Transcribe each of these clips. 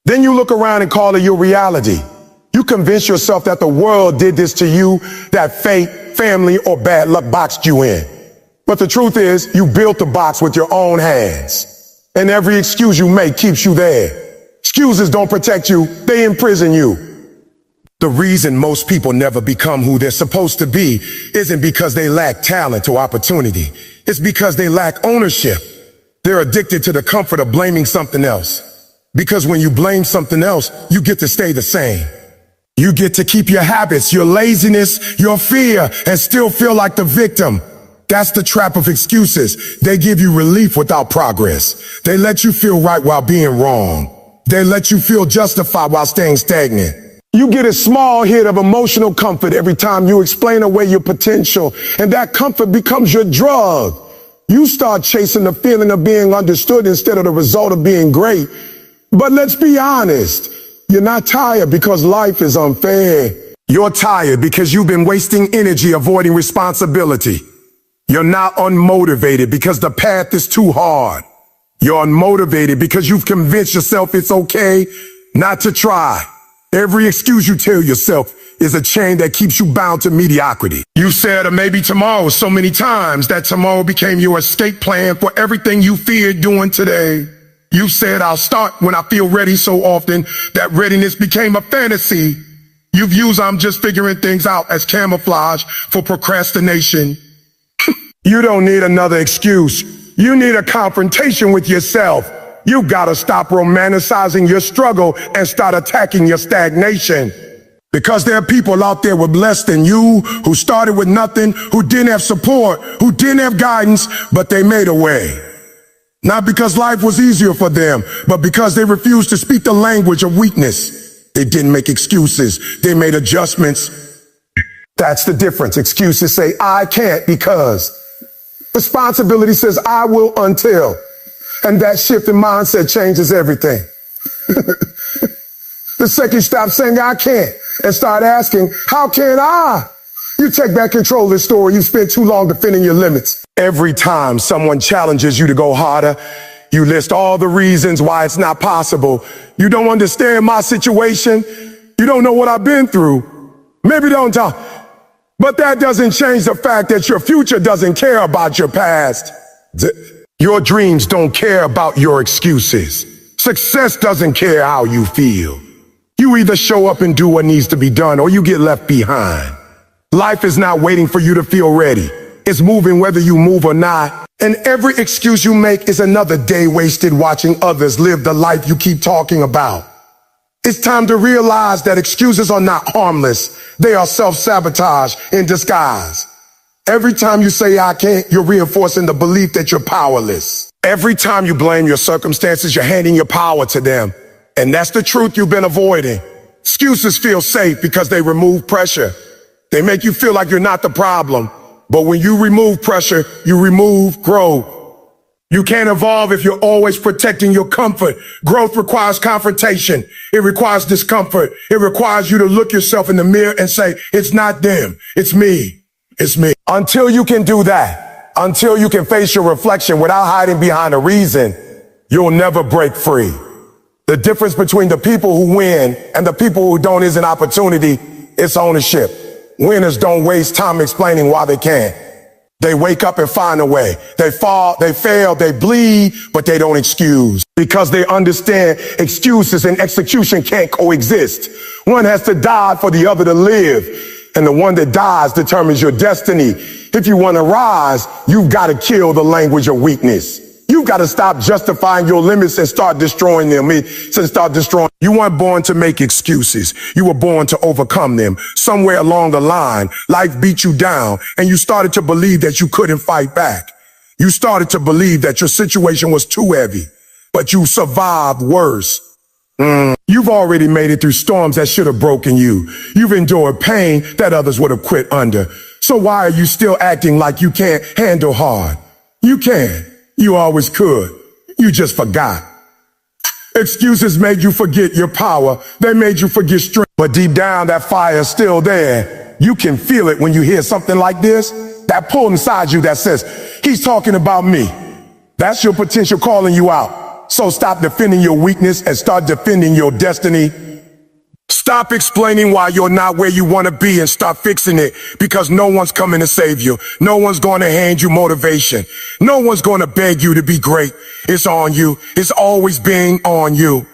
Then you look around and call it your reality. You convince yourself that the world did this to you, that fate, family, or bad luck boxed you in. But the truth is, you built the box with your own hands. And every excuse you make keeps you there. Excuses don't protect you, they imprison you. The reason most people never become who they're supposed to be isn't because they lack talent or opportunity. It's because they lack ownership. They're addicted to the comfort of blaming something else. Because when you blame something else, you get to stay the same. You get to keep your habits, your laziness, your fear, and still feel like the victim. That's the trap of excuses. They give you relief without progress. They let you feel right while being wrong. They let you feel justified while staying stagnant. You get a small hit of emotional comfort every time you explain away your potential, and that comfort becomes your drug. You start chasing the feeling of being understood instead of the result of being great. But let's be honest. You're not tired because life is unfair. You're tired because you've been wasting energy avoiding responsibility. You're not unmotivated because the path is too hard. You're unmotivated because you've convinced yourself it's okay not to try. Every excuse you tell yourself is a chain that keeps you bound to mediocrity. You said "or maybe tomorrow" so many times that tomorrow became your escape plan for everything you feared doing today. You said "I'll start when I feel ready" so often that readiness became a fantasy. You've used "I'm just figuring things out" as camouflage for procrastination. You don't need another excuse. You need a confrontation with yourself. You gotta stop romanticizing your struggle and start attacking your stagnation. Because there are people out there with less than you, who started with nothing, who didn't have support, who didn't have guidance, but they made a way. Not because life was easier for them, but because they refused to speak the language of weakness. They didn't make excuses. They made adjustments. That's the difference. Excuses say "I can't because." Responsibility says "I will until." And that shift in mindset changes everything. The second you stop saying "I can't" and start asking "How can I?" you take back control of the story. You spent too long defending your limits. Every time someone challenges you to go harder, you list all the reasons why it's not possible. You don't understand my situation. You don't know what I've been through. Maybe don't talk. But that doesn't change the fact that your future doesn't care about your past. Your dreams don't care about your excuses. Success doesn't care how you feel. You either show up and do what needs to be done, or you get left behind. Life is not waiting for you to feel ready. It's moving whether you move or not. And every excuse you make is another day wasted watching others live the life you keep talking about. It's time to realize that excuses are not harmless. They are self-sabotage in disguise. Every time you say "I can't," you're reinforcing the belief that you're powerless. Every time you blame your circumstances, you're handing your power to them. And that's the truth you've been avoiding. Excuses feel safe because they remove pressure. They make you feel like you're not the problem. But when you remove pressure, you remove growth. You can't evolve if you're always protecting your comfort. Growth requires confrontation. It requires discomfort. It requires you to look yourself in the mirror and say, "It's not them. It's me. It's me." Until you can do that, until you can face your reflection without hiding behind a reason, you'll never break free. The difference between the people who win and the people who don't isn't opportunity, it's ownership. Winners don't waste time explaining why they can't. They wake up and find a way. They fall, they fail, they bleed, but they don't excuse. Because they understand excuses and execution can't coexist. One has to die for the other to live. And the one that dies determines your destiny. If you want to rise, you've got to kill the language of weakness. You've got to stop justifying your limits and start destroying them. You weren't born to make excuses. You were born to overcome them. Somewhere along the line, life beat you down and you started to believe that you couldn't fight back. You started to believe that your situation was too heavy, but you survived worse. You've already made it through storms that should have broken you. You've endured pain that others would have quit under. So why are you still acting like you can't handle hard? You can. You always could. You just forgot. Excuses made you forget your power. They made you forget strength. But deep down, that fire is still there. You can feel it when you hear something like this. That pull inside you that says, "He's talking about me." That's your potential calling you out. So stop defending your weakness and start defending your destiny. Stop explaining why you're not where you want to be and start fixing it, because no one's coming to save you. No one's going to hand you motivation. No one's going to beg you to be great. It's on you. It's always been on you.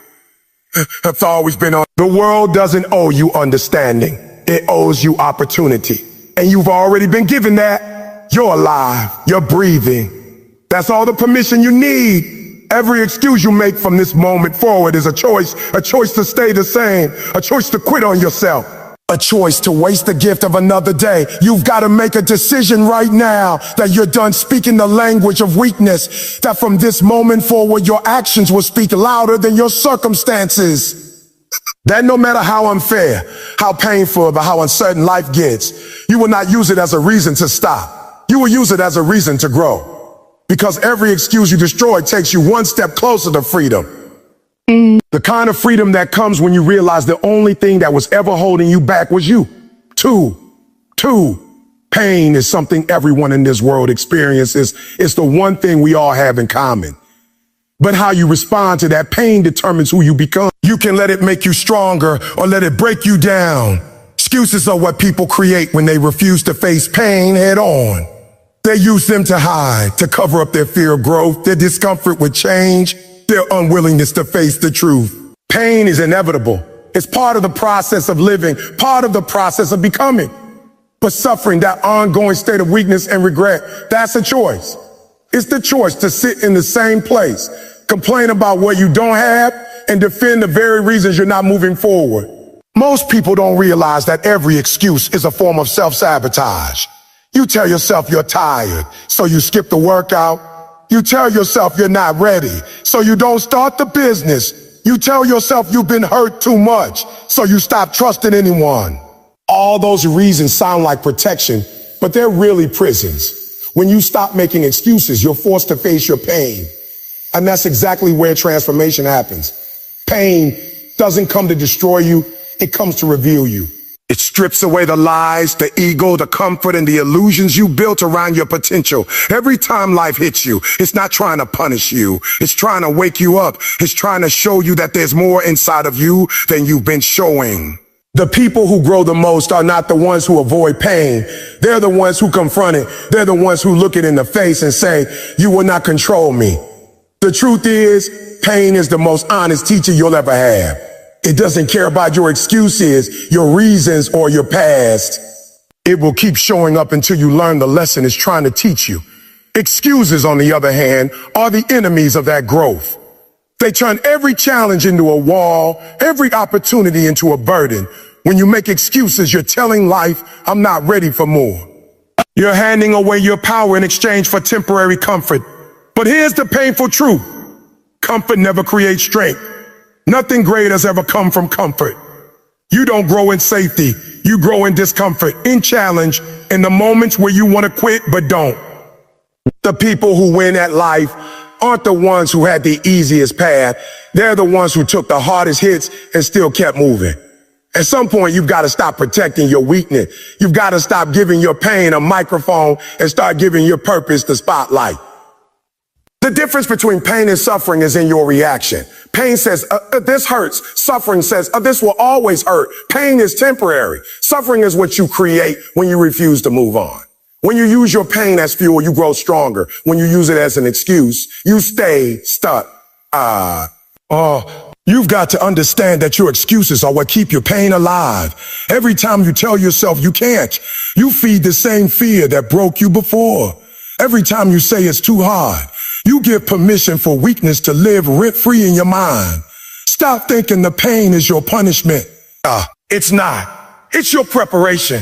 It's always been on. The world doesn't owe you understanding. It owes you opportunity. And you've already been given that. You're alive. You're breathing. That's all the permission you need. Every excuse you make from this moment forward is a choice to stay the same, a choice to quit on yourself, a choice to waste the gift of another day. You've got to make a decision right now that you're done speaking the language of weakness, that from this moment forward, your actions will speak louder than your circumstances. That no matter how unfair, how painful, or how uncertain life gets, you will not use it as a reason to stop. You will use it as a reason to grow. Because every excuse you destroy takes you one step closer to freedom. The kind of freedom that comes when you realize the only thing that was ever holding you back was you. Two, pain is something everyone in this world experiences. It's the one thing we all have in common. But how you respond to that pain determines who you become. You can let it make you stronger or let it break you down. Excuses are what people create when they refuse to face pain head on. They use them to hide, to cover up their fear of growth, their discomfort with change, their unwillingness to face the truth. Pain is inevitable. It's part of the process of living, part of the process of becoming. But suffering, that ongoing state of weakness and regret, that's a choice. It's the choice to sit in the same place, complain about what you don't have, and defend the very reasons you're not moving forward. Most people don't realize that every excuse is a form of self-sabotage. You tell yourself you're tired, so you skip the workout. You tell yourself you're not ready, so you don't start the business. You tell yourself you've been hurt too much, so you stop trusting anyone. All those reasons sound like protection, but they're really prisons. When you stop making excuses, you're forced to face your pain. And that's exactly where transformation happens. Pain doesn't come to destroy you, it comes to reveal you. It strips away the lies, the ego, the comfort, and the illusions you built around your potential. Every time life hits you, it's not trying to punish you. It's trying to wake you up. It's trying to show you that there's more inside of you than you've been showing. The people who grow the most are not the ones who avoid pain. They're the ones who confront it. They're the ones who look it in the face and say, "You will not control me." The truth is, pain is the most honest teacher you'll ever have. It doesn't care about your excuses, your reasons, or your past. It will keep showing up until you learn the lesson it's trying to teach you. Excuses, on the other hand, are the enemies of that growth. They turn every challenge into a wall, every opportunity into a burden. When you make excuses, you're telling life, "I'm not ready for more." You're handing away your power in exchange for temporary comfort. But here's the painful truth. Comfort never creates strength. Nothing great has ever come from comfort. You don't grow in safety. You grow in discomfort, in challenge, in the moments where you want to quit but don't. The people who win at life aren't the ones who had the easiest path. They're the ones who took the hardest hits and still kept moving. At some point, you've got to stop protecting your weakness. You've got to stop giving your pain a microphone and start giving your purpose the spotlight. The difference between pain and suffering is in your reaction. Pain says, this hurts. Suffering says, this will always hurt. Pain is temporary. Suffering is what you create when you refuse to move on. When you use your pain as fuel, you grow stronger. When you use it as an excuse, you stay stuck. You've got to understand that your excuses are what keep your pain alive. Every time you tell yourself you can't, you feed the same fear that broke you before. Every time you say it's too hard, you give permission for weakness to live rent-free in your mind. Stop thinking the pain is your punishment. It's not. It's your preparation.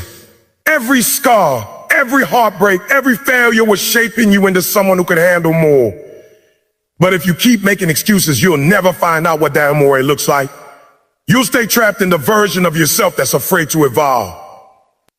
Every scar, every heartbreak, every failure was shaping you into someone who could handle more. But if you keep making excuses, you'll never find out what that more looks like. You'll stay trapped in the version of yourself that's afraid to evolve.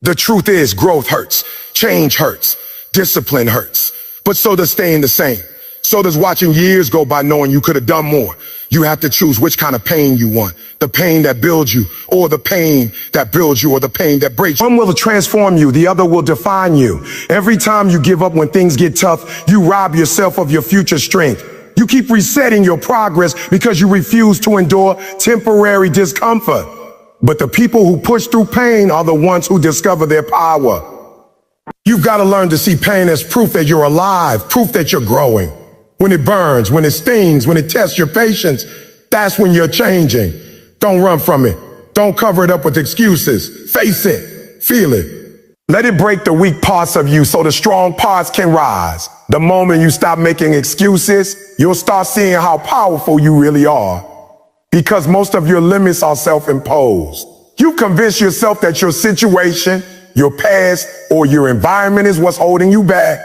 The truth is, growth hurts, change hurts, discipline hurts, but so does staying the same. So does watching years go by knowing you could have done more. You have to choose which kind of pain you want. The pain that builds you, or the pain that builds you, or the pain that breaks you. One will transform you, the other will define you. Every time you give up when things get tough, you rob yourself of your future strength. You keep resetting your progress because you refuse to endure temporary discomfort. But the people who push through pain are the ones who discover their power. You've got to learn to see pain as proof that you're alive, proof that you're growing. When it burns, when it stings, when it tests your patience, that's when you're changing. Don't run from it. Don't cover it up with excuses. Face it. Feel it. Let it break the weak parts of you so the strong parts can rise. The moment you stop making excuses, you'll start seeing how powerful you really are. Because most of your limits are self-imposed. You've convinced yourself that your situation, your past, or your environment is what's holding you back.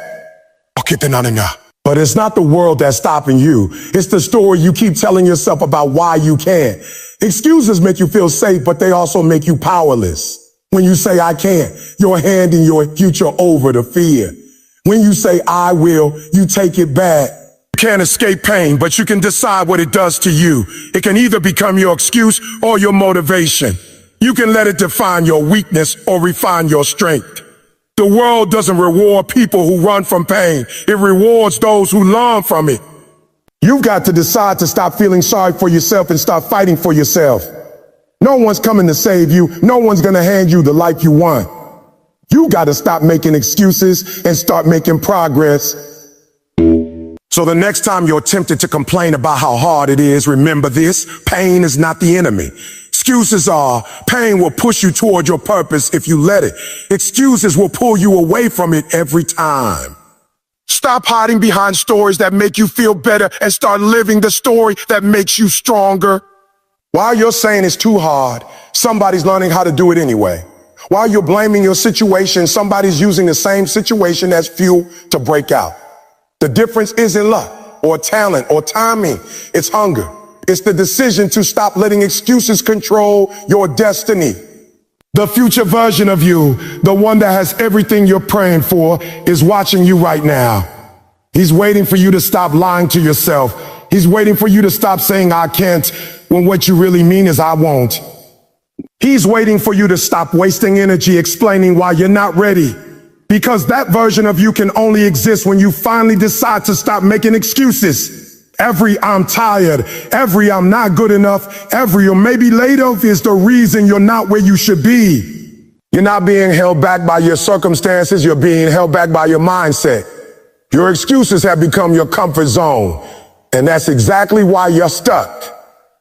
But it's not the world that's stopping you. It's the story you keep telling yourself about why you can't. Excuses make you feel safe, but they also make you powerless. When you say, I can't, you're handing your future over to fear. When you say, I will, you take it back. You can't escape pain, but you can decide what it does to you. It can either become your excuse or your motivation. You can let it define your weakness or refine your strength. The world doesn't reward people who run from pain. It rewards those who learn from it. You've got to decide to stop feeling sorry for yourself and start fighting for yourself. No one's coming to save you. No one's going to hand you the life you want. You got to stop making excuses and start making progress. So the next time you're tempted to complain about how hard it is, remember this: pain is not the enemy. Excuses are. Pain will push you toward your purpose if you let it. Excuses will pull you away from it every time. Stop hiding behind stories that make you feel better and start living the story that makes you stronger. While you're saying it's too hard, somebody's learning how to do it anyway. While you're blaming your situation, somebody's using the same situation as fuel to break out. The difference isn't luck or talent or timing. It's hunger. It's the decision to stop letting excuses control your destiny. The future version of you, the one that has everything you're praying for, is watching you right now. He's waiting for you to stop lying to yourself. He's waiting for you to stop saying, I can't, when what you really mean is I won't. He's waiting for you to stop wasting energy explaining why you're not ready. Because that version of you can only exist when you finally decide to stop making excuses. Every I'm tired, every I'm not good enough, every or maybe later is the reason you're not where you should be. You're not being held back by your circumstances, you're being held back by your mindset. Your excuses have become your comfort zone, and that's exactly why you're stuck.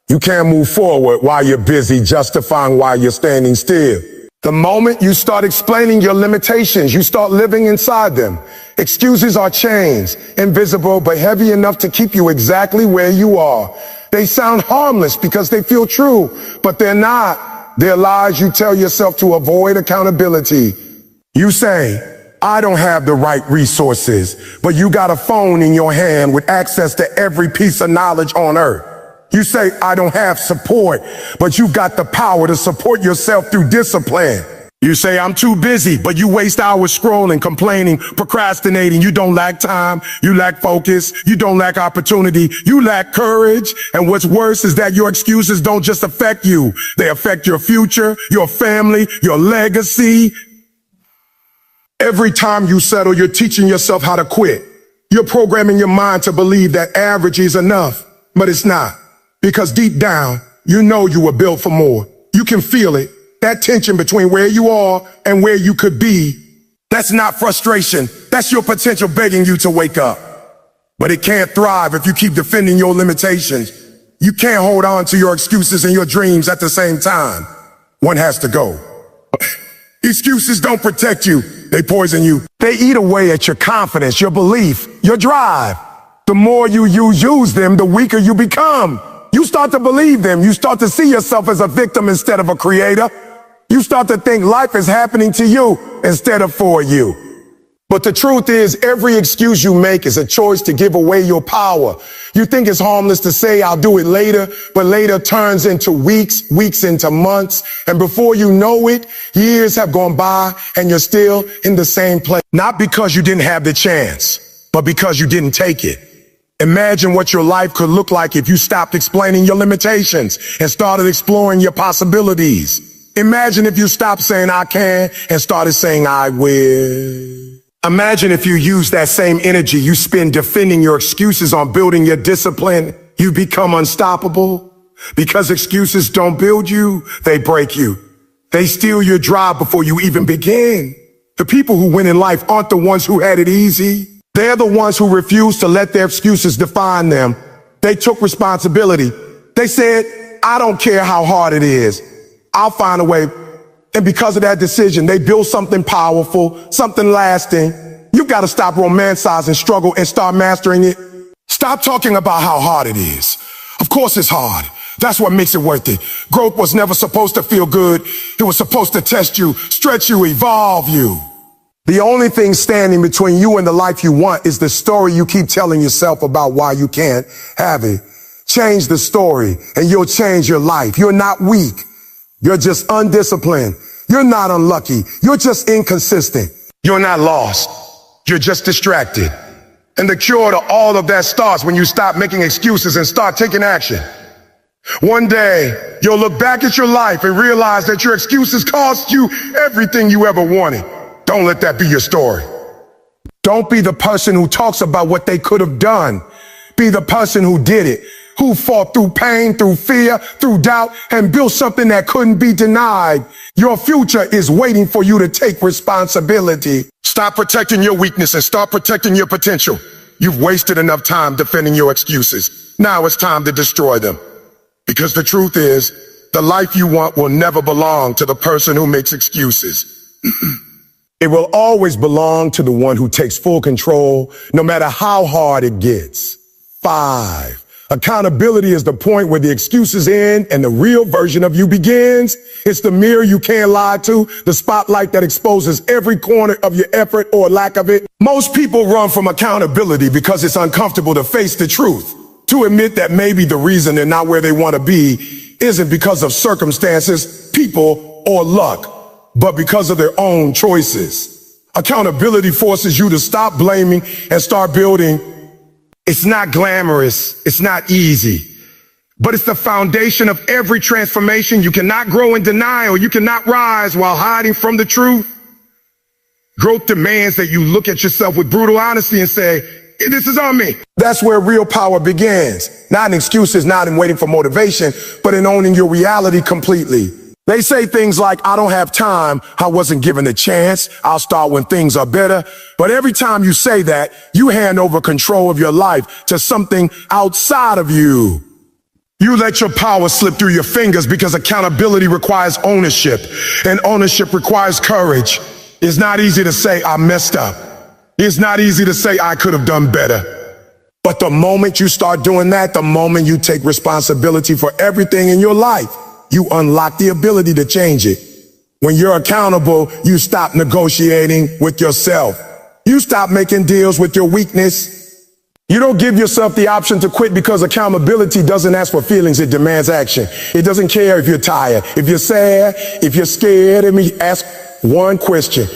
You can't move forward while you're busy justifying why you're standing still. The moment you start explaining your limitations, you start living inside them. Excuses are chains, invisible but heavy enough to keep you exactly where you are. They sound harmless because they feel true, but they're not. They're lies you tell yourself to avoid accountability. You say, I don't have the right resources, but you got a phone in your hand with access to every piece of knowledge on earth. You say, I don't have support, but you've got the power to support yourself through discipline. You say, I'm too busy, but you waste hours scrolling, complaining, procrastinating. You don't lack time. You lack focus. You don't lack opportunity. You lack courage. And what's worse is that your excuses don't just affect you. They affect your future, your family, your legacy. Every time you settle, you're teaching yourself how to quit. You're programming your mind to believe that average is enough, but it's not. Because deep down, you know you were built for more. You can feel it. That tension between where you are and where you could be. That's not frustration. That's your potential begging you to wake up. But it can't thrive if you keep defending your limitations. You can't hold on to your excuses and your dreams at the same time. One has to go. Excuses don't protect you. They poison you. They eat away at your confidence, your belief, your drive. The more you use them, the weaker you become. You start to believe them. You start to see yourself as a victim instead of a creator. You start to think life is happening to you instead of for you. But the truth is, every excuse you make is a choice to give away your power. You think it's harmless to say, I'll do it later, but later turns into weeks, weeks into months. And before you know it, years have gone by and you're still in the same place. Not because you didn't have the chance, but because you didn't take it. Imagine what your life could look like if you stopped explaining your limitations and started exploring your possibilities. Imagine if you stopped saying I can and started saying I will. Imagine if you use that same energy you spend defending your excuses on building your discipline, you become unstoppable. Because excuses don't build you, they break you. They steal your drive before you even begin. The people who win in life aren't the ones who had it easy. They're the ones who refuse to let their excuses define them. They took responsibility. They said, I don't care how hard it is. I'll find a way. And because of that decision, they built something powerful, something lasting. You've got to stop romanticizing struggle and start mastering it. Stop talking about how hard it is. Of course it's hard. That's what makes it worth it. Growth was never supposed to feel good. It was supposed to test you, stretch you, evolve you. The only thing standing between you and the life you want is the story you keep telling yourself about why you can't have it. Change the story and you'll change your life. You're not weak. You're just undisciplined. You're not unlucky. You're just inconsistent. You're not lost. You're just distracted. And the cure to all of that starts when you stop making excuses and start taking action. One day, you'll look back at your life and realize that your excuses cost you everything you ever wanted. Don't let that be your story. Don't be the person who talks about what they could have done. Be the person who did it, who fought through pain, through fear, through doubt, and built something that couldn't be denied. Your future is waiting for you to take responsibility. Stop protecting your weakness and start protecting your potential. You've wasted enough time defending your excuses. Now it's time to destroy them. Because the truth is, the life you want will never belong to the person who makes excuses. It will always belong to the one who takes full control, no matter how hard it gets. 5. Accountability is the point where the excuses end and the real version of you begins. It's the mirror you can't lie to, the spotlight that exposes every corner of your effort or lack of it. Most people run from accountability because it's uncomfortable to face the truth. To admit that maybe the reason they're not where they want to be isn't because of circumstances, people, or luck, but because of their own choices. Accountability forces you to stop blaming and start building. It's not glamorous. It's not easy, but it's the foundation of every transformation. You cannot grow in denial. You cannot rise while hiding from the truth. Growth demands that you look at yourself with brutal honesty and say, this is on me. That's where real power begins. Not in excuses, not in waiting for motivation, but in owning your reality completely. They say things like, I don't have time. I wasn't given a chance. I'll start when things are better. But every time you say that, you hand over control of your life to something outside of you. You let your power slip through your fingers because accountability requires ownership, and ownership requires courage. It's not easy to say, I messed up. It's not easy to say I could have done better. But the moment you start doing that, the moment you take responsibility for everything in your life, you unlock the ability to change it. When you're accountable, you stop negotiating with yourself. You stop making deals with your weakness. You don't give yourself the option to quit because accountability doesn't ask for feelings, it demands action. It doesn't care if you're tired, if you're sad, if you're scared. Let me ask one question.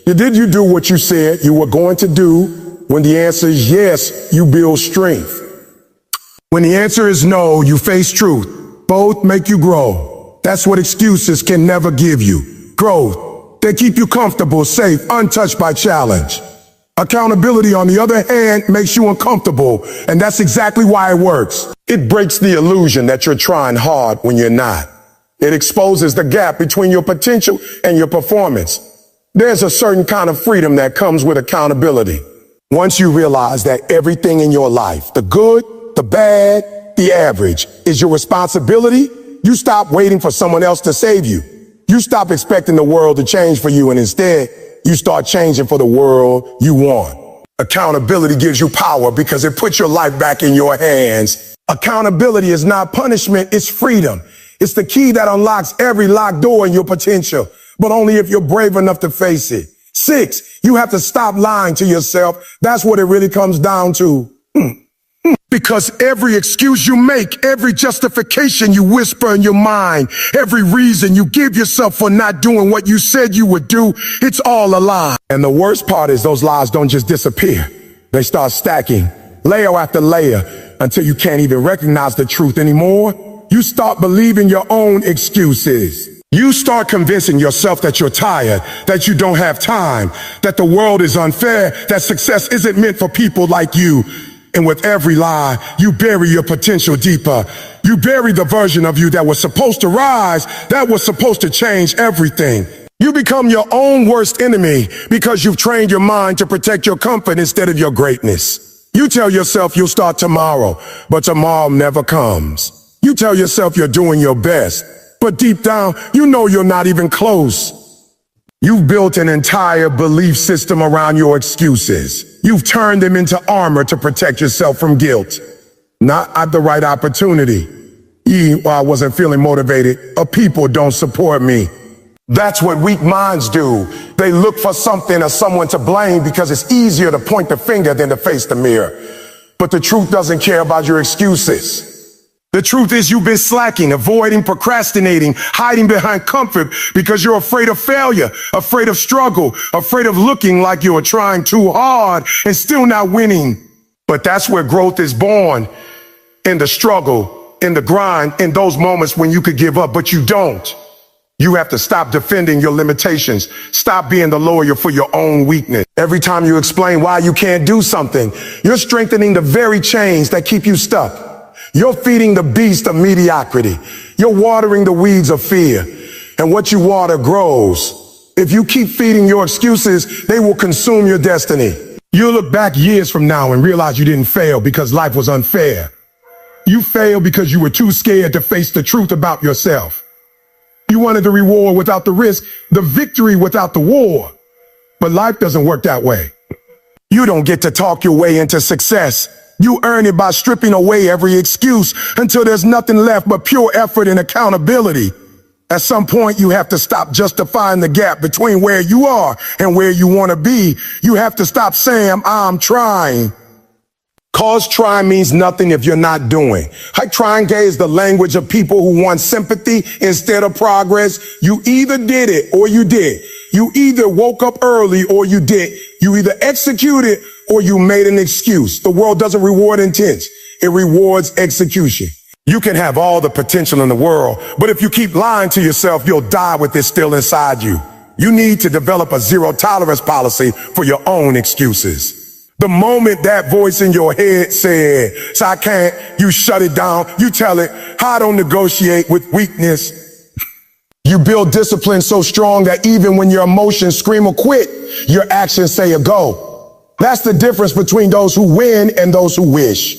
Did you do what you said you were going to do? When the answer is yes, you build strength. When the answer is no, you face truth. Both make you grow. That's what excuses can never give you. Growth. They keep you comfortable, safe, untouched by challenge. Accountability, on the other hand, makes you uncomfortable, and that's exactly why it works. It breaks the illusion that you're trying hard when you're not. It exposes the gap between your potential and your performance. There's a certain kind of freedom that comes with accountability. Once you realize that everything in your life, the good, the bad, the average, is your responsibility, you stop waiting for someone else to save you. You stop expecting the world to change for you, and instead, you start changing for the world you want. Accountability gives you power because it puts your life back in your hands. Accountability is not punishment, it's freedom. It's the key that unlocks every locked door in your potential, but only if you're brave enough to face it. 6, you have to stop lying to yourself. That's what it really comes down to. Because every excuse you make, every justification you whisper in your mind, every reason you give yourself for not doing what you said you would do, it's all a lie. And the worst part is those lies don't just disappear. They start stacking, layer after layer, until you can't even recognize the truth anymore. You start believing your own excuses. You start convincing yourself that you're tired, that you don't have time, that the world is unfair, that success isn't meant for people like you. And with every lie, you bury your potential deeper. You bury the version of you that was supposed to rise, that was supposed to change everything. You become your own worst enemy because you've trained your mind to protect your comfort instead of your greatness. You tell yourself you'll start tomorrow, but tomorrow never comes. You tell yourself you're doing your best, but deep down, you know you're not even close. You've built an entire belief system around your excuses. You've turned them into armor to protect yourself from guilt. Not at the right opportunity. I wasn't feeling motivated, or people don't support me. That's what weak minds do. They look for something or someone to blame because it's easier to point the finger than to face the mirror. But the truth doesn't care about your excuses. The truth is you've been slacking, avoiding, procrastinating, hiding behind comfort because you're afraid of failure, afraid of struggle, afraid of looking like you're trying too hard and still not winning. But that's where growth is born, in the struggle, in the grind, in those moments when you could give up, but you don't. You have to stop defending your limitations. Stop being the lawyer for your own weakness. Every time you explain why you can't do something, you're strengthening the very chains that keep you stuck. You're feeding the beast of mediocrity. You're watering the weeds of fear. And what you water grows. If you keep feeding your excuses, they will consume your destiny. You'll look back years from now and realize you didn't fail because life was unfair. You failed because you were too scared to face the truth about yourself. You wanted the reward without the risk, the victory without the war. But life doesn't work that way. You don't get to talk your way into success. You earn it by stripping away every excuse until there's nothing left but pure effort and accountability. At some point, you have to stop justifying the gap between where you are and where you want to be. You have to stop saying, I'm trying. Cause trying means nothing if you're not doing. Like trying is the language of people who want sympathy instead of progress. You either did it or you did. You either woke up early or you did. You either executed or you made an excuse. The world doesn't reward intent. It rewards execution. You can have all the potential in the world, but if you keep lying to yourself, you'll die with it still inside you. You need to develop a zero tolerance policy for your own excuses. The moment that voice in your head says, I can't, you shut it down. You tell it, I don't negotiate with weakness. You build discipline so strong that even when your emotions scream or quit, your actions say a go. That's the difference between those who win and those who wish.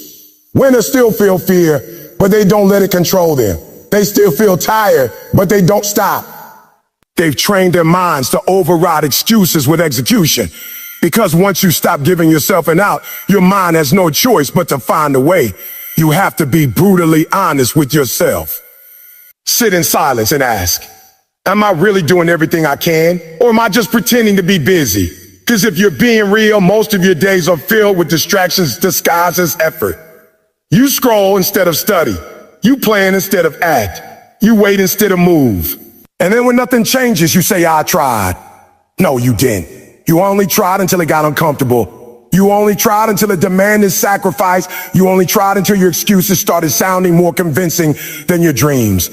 Winners still feel fear, but they don't let it control them. They still feel tired, but they don't stop. They've trained their minds to override excuses with execution. Because once you stop giving yourself an out, your mind has no choice but to find a way. You have to be brutally honest with yourself. Sit in silence and ask, am I really doing everything I can? Or am I just pretending to be busy? Because if you're being real, most of your days are filled with distractions disguised as effort. You scroll instead of study. You plan instead of act. You wait instead of move. And then when nothing changes, you say, I tried. No, you didn't. You only tried until it got uncomfortable. You only tried until it demanded sacrifice. You only tried until your excuses started sounding more convincing than your dreams.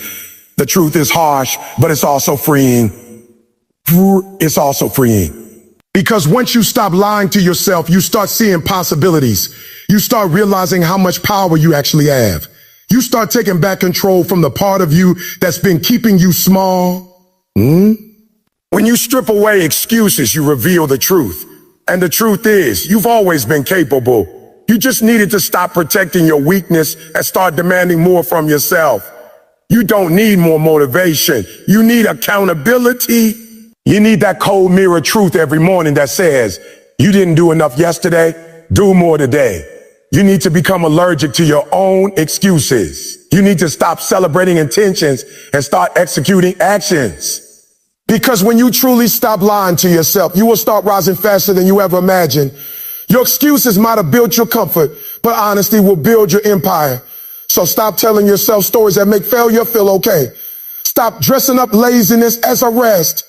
The truth is harsh, but it's also freeing. It's also freeing. Because once you stop lying to yourself, you start seeing possibilities. You start realizing how much power you actually have. You start taking back control from the part of you that's been keeping you small. When you strip away excuses, you reveal the truth. And the truth is, you've always been capable. You just needed to stop protecting your weakness and start demanding more from yourself. You don't need more motivation. You need accountability. You need that cold mirror truth every morning that says, you didn't do enough yesterday, do more today. You need to become allergic to your own excuses. You need to stop celebrating intentions and start executing actions. Because when you truly stop lying to yourself, you will start rising faster than you ever imagined. Your excuses might have built your comfort, but honesty will build your empire. So stop telling yourself stories that make failure feel okay. Stop dressing up laziness as a rest.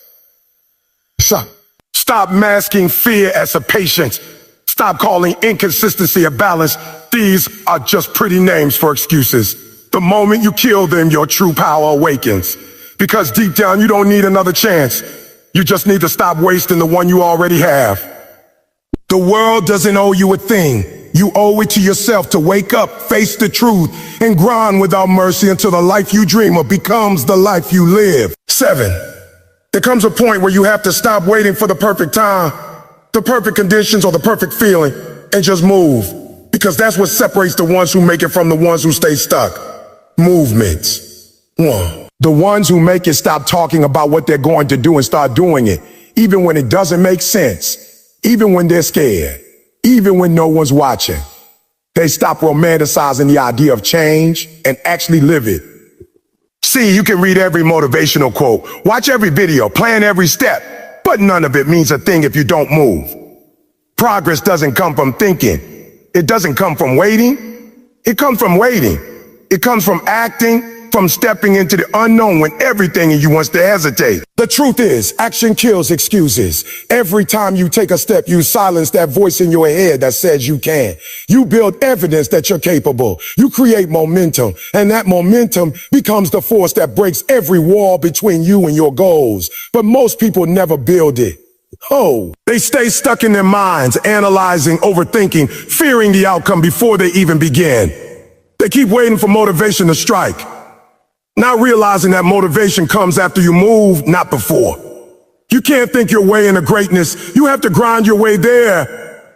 Stop masking fear as a patience. Stop calling inconsistency a balance. These are just pretty names for excuses. The moment you kill them, your true power awakens. Because deep down, you don't need another chance. You just need to stop wasting the one you already have. The world doesn't owe you a thing. You owe it to yourself to wake up, face the truth, and grind without mercy until the life you dream of becomes the life you live. 7. There comes a point where you have to stop waiting for the perfect time, the perfect conditions, or the perfect feeling, and just move. Because that's what separates the ones who make it from the ones who stay stuck. Movement. 1. The ones who make it stop talking about what they're going to do and start doing it, even when it doesn't make sense, even when they're scared, even when no one's watching. They stop romanticizing the idea of change and actually live it. See, you can read every motivational quote, watch every video, plan every step, but none of it means a thing if you don't move. Progress doesn't come from thinking. It doesn't come from waiting. It comes from waiting. It comes from acting, from stepping into the unknown when everything in you wants to hesitate. The truth is, action kills excuses. Every time you take a step, you silence that voice in your head that says you can. You build evidence that you're capable. You create momentum, and that momentum becomes the force that breaks every wall between you and your goals. But most people never build it. Oh, they stay stuck in their minds, analyzing, overthinking, fearing the outcome before they even begin. They keep waiting for motivation to strike, not realizing that motivation comes after you move, not before. You can't think your way into greatness. You have to grind your way there.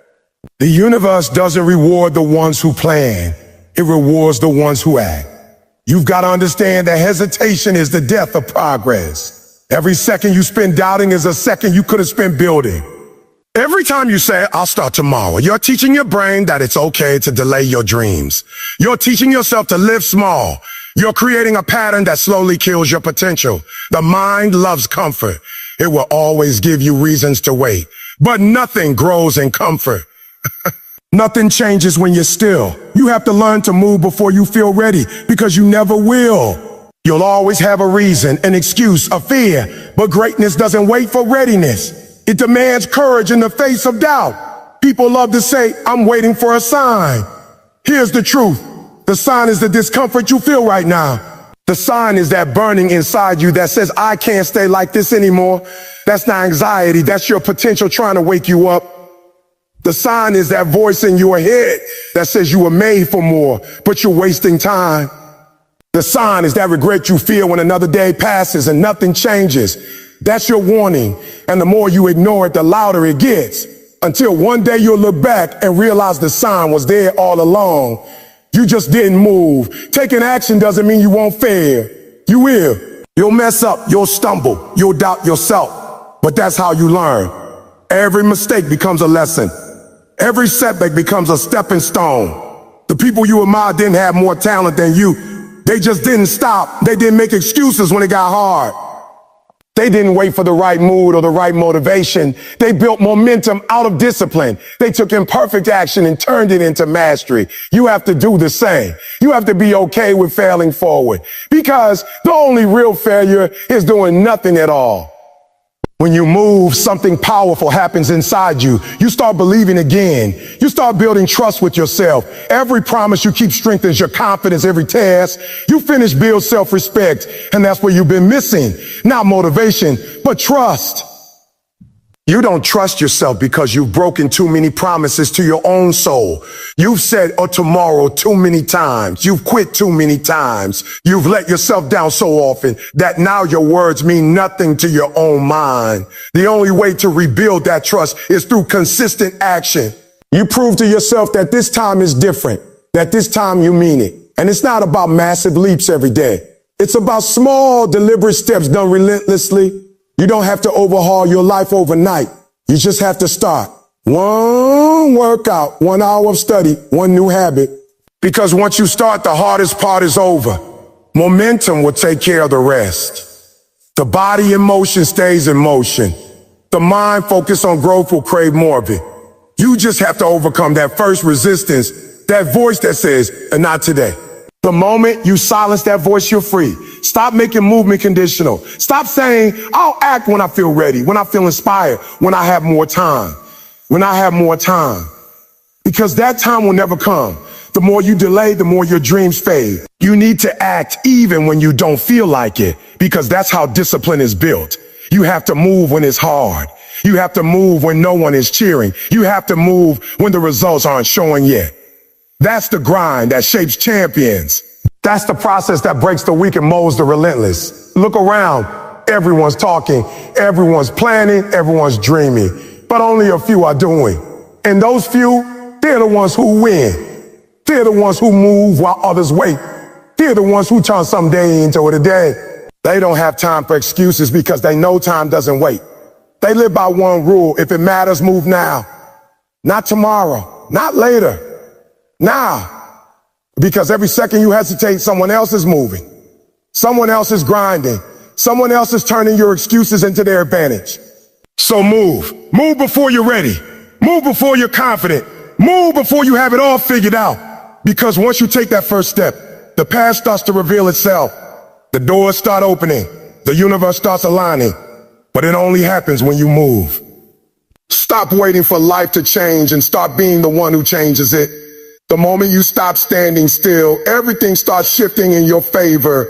The universe doesn't reward the ones who plan. It rewards the ones who act. You've got to understand that hesitation is the death of progress. Every second you spend doubting is a second you could have spent building. Every time you say, I'll start tomorrow, you're teaching your brain that it's okay to delay your dreams. You're teaching yourself to live small. You're creating a pattern that slowly kills your potential. The mind loves comfort. It will always give you reasons to wait. But nothing grows in comfort. Nothing changes when you're still. You have to learn to move before you feel ready, because you never will. You'll always have a reason, an excuse, a fear. But greatness doesn't wait for readiness. It demands courage in the face of doubt. People love to say, I'm waiting for a sign. Here's the truth. The sign is the discomfort you feel right now. The sign is that burning inside you that says, I can't stay like this anymore. That's not anxiety. That's your potential trying to wake you up. The sign is that voice in your head that says you were made for more, but you're wasting time. The sign is that regret you feel when another day passes and nothing changes. That's your warning. And the more you ignore it, the louder it gets. Until one day you'll look back and realize the sign was there all along. You just didn't move. Taking action doesn't mean you won't fail. You will. You'll mess up. You'll stumble. You'll doubt yourself. But that's how you learn. Every mistake becomes a lesson. Every setback becomes a stepping stone. The people you admire didn't have more talent than you. They just didn't stop. They didn't make excuses when it got hard. They didn't wait for the right mood or the right motivation. They built momentum out of discipline. They took imperfect action and turned it into mastery. You have to do the same. You have to be okay with failing forward, because the only real failure is doing nothing at all. When you move, something powerful happens inside you. You start believing again. You start building trust with yourself. Every promise you keep strengthens your confidence. Every task you finish builds self-respect. And that's what you've been missing. Not motivation, but trust. You don't trust yourself because you've broken too many promises to your own soul. You've said, tomorrow too many times. You've quit too many times. You've let yourself down so often that now your words mean nothing to your own mind. The only way to rebuild that trust is through consistent action. You prove to yourself that this time is different, that this time you mean it. And it's not about massive leaps every day. It's about small, deliberate steps done relentlessly. You don't have to overhaul your life overnight. You just have to start. One workout, 1 hour of study, one new habit. Because once you start, the hardest part is over. Momentum will take care of the rest. The body in motion stays in motion. The mind focused on growth will crave more of it. You just have to overcome that first resistance, that voice that says, not today. The moment you silence that voice, you're free. Stop making movement conditional. Stop saying, I'll act when I feel ready, when I feel inspired, when I have more time, when I have more time. Because that time will never come. The more you delay, the more your dreams fade. You need to act even when you don't feel like it, because that's how discipline is built. You have to move when it's hard. You have to move when no one is cheering. You have to move when the results aren't showing yet. That's the grind that shapes champions. That's the process that breaks the weak and molds the relentless. Look around. Everyone's talking, everyone's planning, everyone's dreaming, but only a few are doing. And those few, they're the ones who win. They're the ones who move while others wait. They're the ones who turn some day into a day. They don't have time for excuses because they know time doesn't wait. They live by one rule: if it matters, move now. Not tomorrow, not later, now. Because every second you hesitate, someone else is moving. Someone else is grinding. Someone else is turning your excuses into their advantage. So move. Move before you're ready. Move before you're confident. Move before you have it all figured out. Because once you take that first step, the path starts to reveal itself. The doors start opening. The universe starts aligning. But it only happens when you move. Stop waiting for life to change and start being the one who changes it. The moment you stop standing still, everything starts shifting in your favor.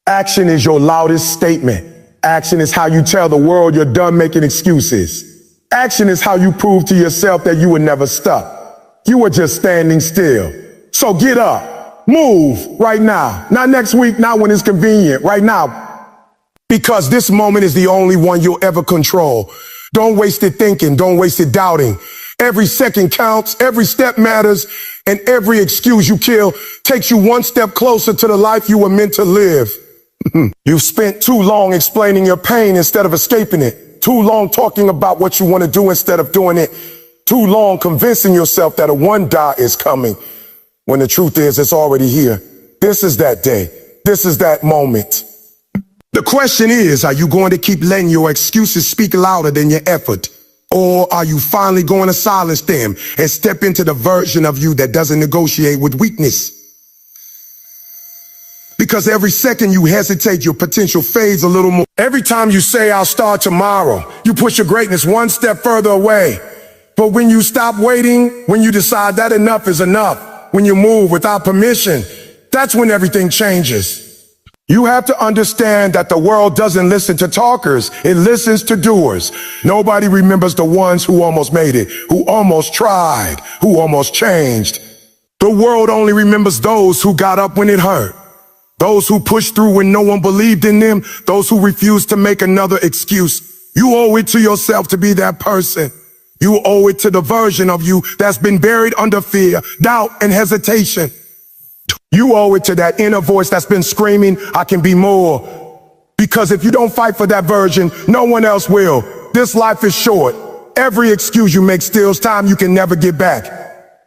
Action is your loudest statement. Action is how you tell the world you're done making excuses. Action is how you prove to yourself that you were never stuck. You were just standing still. So get up, move right now. Not next week, not when it's convenient, right now. Because this moment is the only one you'll ever control. Don't waste it thinking, don't waste it doubting. Every second counts, every step matters, and every excuse you kill takes you one step closer to the life you were meant to live. You've spent too long explaining your pain instead of escaping it. Too long talking about what you want to do instead of doing it. Too long convincing yourself that a one die is coming, when the truth is it's already here. This is that day. This is that moment. The question is, are you going to keep letting your excuses speak louder than your effort? Or are you finally going to silence them and step into the version of you that doesn't negotiate with weakness? Because every second you hesitate, your potential fades a little more. Every time you say, I'll start tomorrow, you push your greatness one step further away. But when you stop waiting, when you decide that enough is enough, when you move without permission, that's when everything changes. You have to understand that the world doesn't listen to talkers, it listens to doers. Nobody remembers the ones who almost made it, who almost tried, who almost changed. The world only remembers those who got up when it hurt. Those who pushed through when no one believed in them, those who refused to make another excuse. You owe it to yourself to be that person. You owe it to the version of you that's been buried under fear, doubt, and hesitation. You owe it to that inner voice that's been screaming, I can be more. Because if you don't fight for that version, no one else will. This life is short. Every excuse you make steals time you can never get back.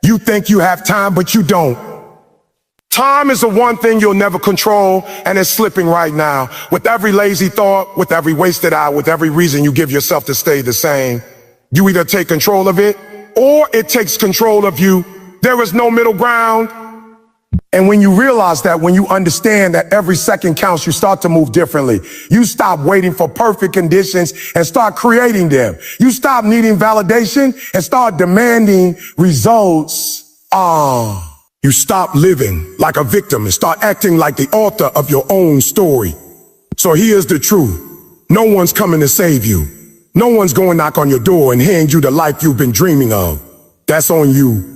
You think you have time, but you don't. Time is the one thing you'll never control, and it's slipping right now. With every lazy thought, with every wasted hour, with every reason you give yourself to stay the same. You either take control of it, or it takes control of you. There is no middle ground. And when you realize that, when you understand that every second counts, you start to move differently. You stop waiting for perfect conditions and start creating them. You stop needing validation and start demanding results. You stop living like a victim and start acting like the author of your own story. So here's the truth. No one's coming to save you. No one's going to knock on your door and hand you the life you've been dreaming of. That's on you.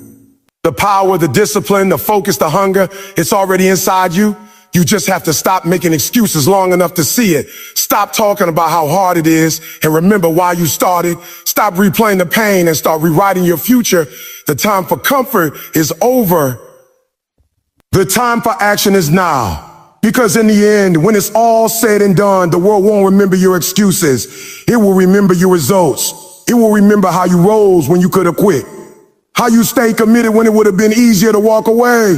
The power, the discipline, the focus, the hunger, it's already inside you. You just have to stop making excuses long enough to see it. Stop talking about how hard it is and remember why you started. Stop replaying the pain and start rewriting your future. The time for comfort is over. The time for action is now. Because in the end, when it's all said and done, the world won't remember your excuses. It will remember your results. It will remember how you rose when you could have quit. How you stayed committed when it would have been easier to walk away.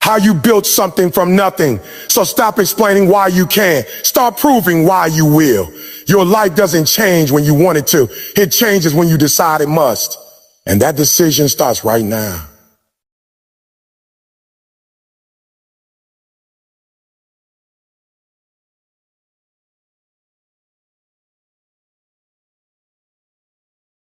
How you built something from nothing. So stop explaining why you can't. Start proving why you will. Your life doesn't change when you want it to. It changes when you decide it must. And that decision starts right now.